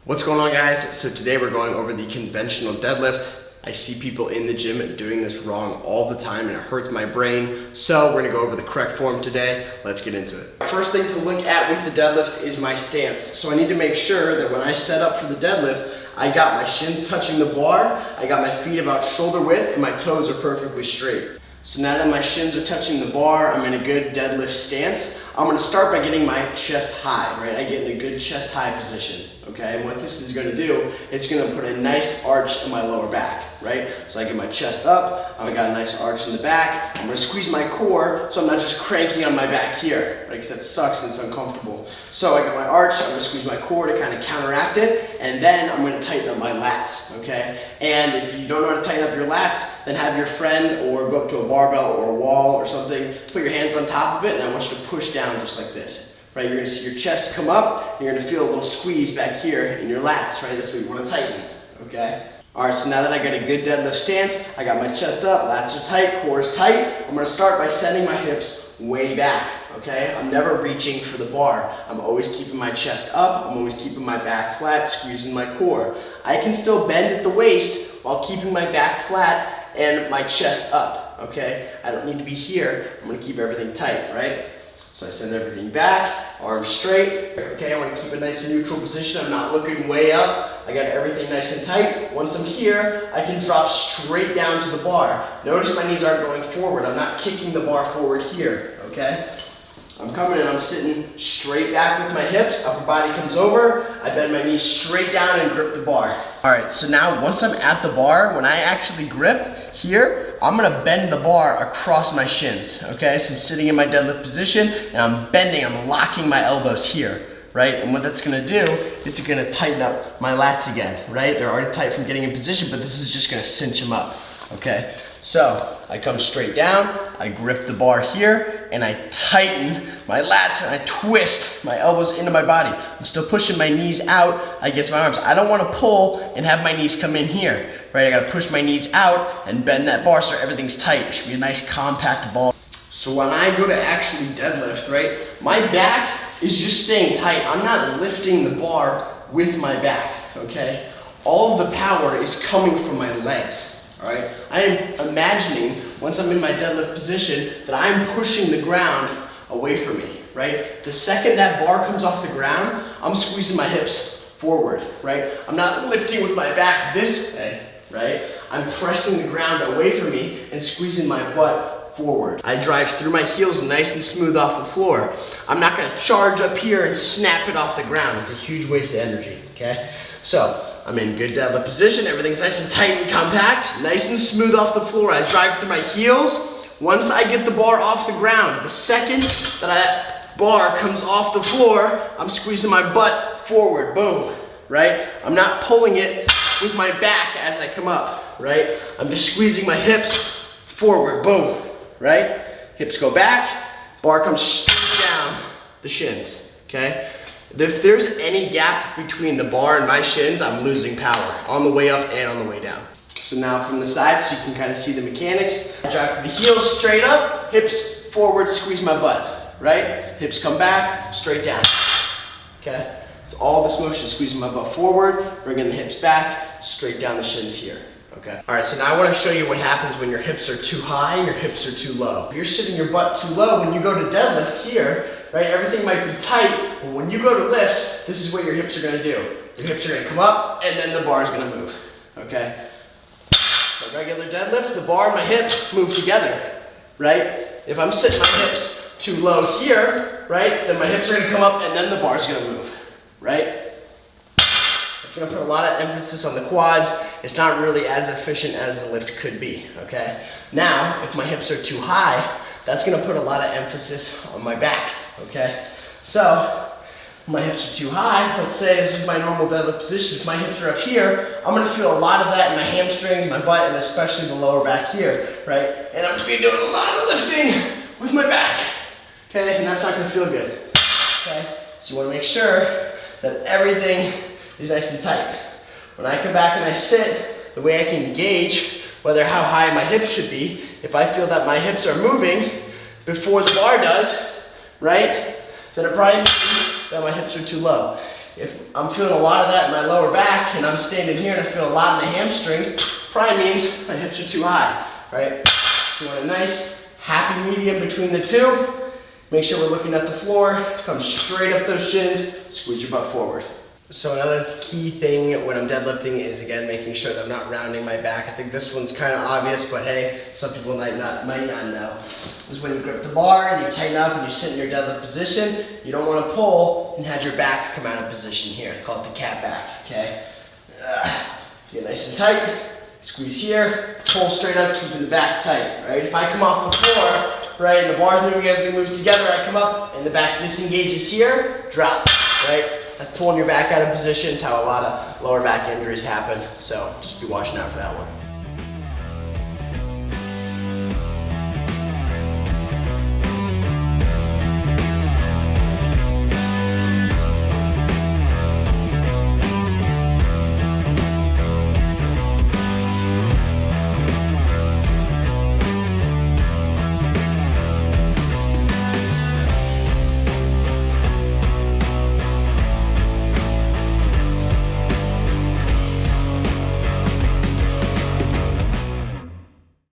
What's going on, guys? So today we're going over the conventional deadlift. I see people in the gym doing this wrong all the time and it hurts my brain. So we're gonna go over the correct form today. Let's get into it. First thing to look at with the deadlift is my stance. So I need to make sure that when I set up for the deadlift, I got my shins touching the bar, I got my feet about shoulder width, and my toes are perfectly straight. So now that my shins are touching the bar, I'm in a good deadlift stance. I'm gonna start by getting my chest high, right? I get in a good chest high position, okay? And what this is gonna do, it's gonna put a nice arch in my lower back, right? So I get my chest up, I got a nice arch in the back. I'm gonna squeeze my core so I'm not just cranking on my back here, right? Because that sucks and it's uncomfortable. So I got my arch, I'm gonna squeeze my core to kind of counteract it, and then I'm gonna tighten up my lats, okay? And if you don't know how to tighten up your lats, then have your friend or go up to a barbell or a wall or something, put your hands on top of it, and I want you to push down just like this, right? You're gonna see your chest come up, and you're gonna feel a little squeeze back here in your lats, right? That's what you wanna tighten, okay? All right, so now that I got a good deadlift stance, I got my chest up, lats are tight, core is tight. I'm gonna start by sending my hips way back, okay? I'm never reaching for the bar. I'm always keeping my chest up, I'm always keeping my back flat, squeezing my core. I can still bend at the waist while keeping my back flat and my chest up, okay? I don't need to be here, I'm gonna keep everything tight, right? So I send everything back, arms straight, okay? I wanna keep a nice neutral position. I'm not looking way up. I got everything nice and tight. Once I'm here, I can drop straight down to the bar. Notice my knees aren't going forward. I'm not kicking the bar forward here, okay? I'm coming and I'm sitting straight back with my hips, upper body comes over, I bend my knees straight down and grip the bar. All right, so now once I'm at the bar, when I actually grip here, I'm gonna bend the bar across my shins, okay? So I'm sitting in my deadlift position and I'm bending, I'm locking my elbows here, right? And what that's gonna do is it's gonna tighten up my lats again, right? They're already tight from getting in position, but this is just gonna cinch them up, okay? So I come straight down, I grip the bar here, and I tighten my lats and I twist my elbows into my body. I'm still pushing my knees out against my arms. I don't want to pull and have my knees come in here, right? I got to push my knees out and bend that bar so everything's tight. It should be a nice compact ball. So when I go to actually deadlift, right, my back is just staying tight. I'm not lifting the bar with my back, okay? All of the power is coming from my legs. All right, I am imagining once I'm in my deadlift position that I'm pushing the ground away from me, right? The second that bar comes off the ground, I'm squeezing my hips forward, right? I'm not lifting with my back this way, right? I'm pressing the ground away from me and squeezing my butt forward. I drive through my heels nice and smooth off the floor. I'm not gonna charge up here and snap it off the ground. It's a huge waste of energy, okay? So, I'm in good deadlift position, everything's nice and tight and compact, nice and smooth off the floor. I drive through my heels. Once I get the bar off the ground, the second that bar comes off the floor, I'm squeezing my butt forward, boom, right? I'm not pulling it with my back as I come up, right? I'm just squeezing my hips forward, boom, right? Hips go back, bar comes straight down the shins, okay? If there's any gap between the bar and my shins, I'm losing power on the way up and on the way down. So now from the side, so you can kind of see the mechanics. I drive through the heels straight up, hips forward, squeeze my butt, right? Hips come back, straight down, okay? It's all this motion, squeezing my butt forward, bringing the hips back, straight down the shins here, okay? All right, so now I want to show you what happens when your hips are too high and your hips are too low. If you're sitting your butt too low, when you go to deadlift here, right, everything might be tight, but when you go to lift, this is what your hips are gonna do. Your hips are gonna come up, and then the bar is gonna move, okay? A regular deadlift, the bar and my hips move together, right? If I'm sitting my hips too low here, right, then my hips are gonna come up, and then the bar's gonna move, right? It's gonna put a lot of emphasis on the quads. It's not really as efficient as the lift could be, okay? Now, if my hips are too high, that's gonna put a lot of emphasis on my back, okay? So, my hips are too high. Let's say this is my normal deadlift position. If my hips are up here, I'm gonna feel a lot of that in my hamstrings, my butt, and especially the lower back here, right? And I'm gonna be doing a lot of lifting with my back, okay? And that's not gonna feel good, okay? So you wanna make sure that everything is nice and tight. When I come back and I sit, the way I can gauge whether how high my hips should be, if I feel that my hips are moving before the bar does, right, then it probably means that my hips are too low. if I'm feeling a lot of that in my lower back and I'm standing here and I feel a lot in the hamstrings, probably means my hips are too high, right? So you want a nice, happy medium between the two. Make sure we're looking at the floor, come straight up those shins, squeeze your butt forward. So another key thing when I'm deadlifting is, again, making sure that I'm not rounding my back. I think this one's kind of obvious, but hey, some people might not know. Is when you grip the bar and you tighten up and you sit in your deadlift position, you don't want to pull and have your back come out of position here. I call it the cat back, okay? Get nice and tight, squeeze here, pull straight up, keeping the back tight, right? If I come off the floor, right, and the bar's moving, everything moves together, I come up and the back disengages here, drop, right? That's pulling your back out of position. It's how a lot of lower back injuries happen. So just be watching out for that one.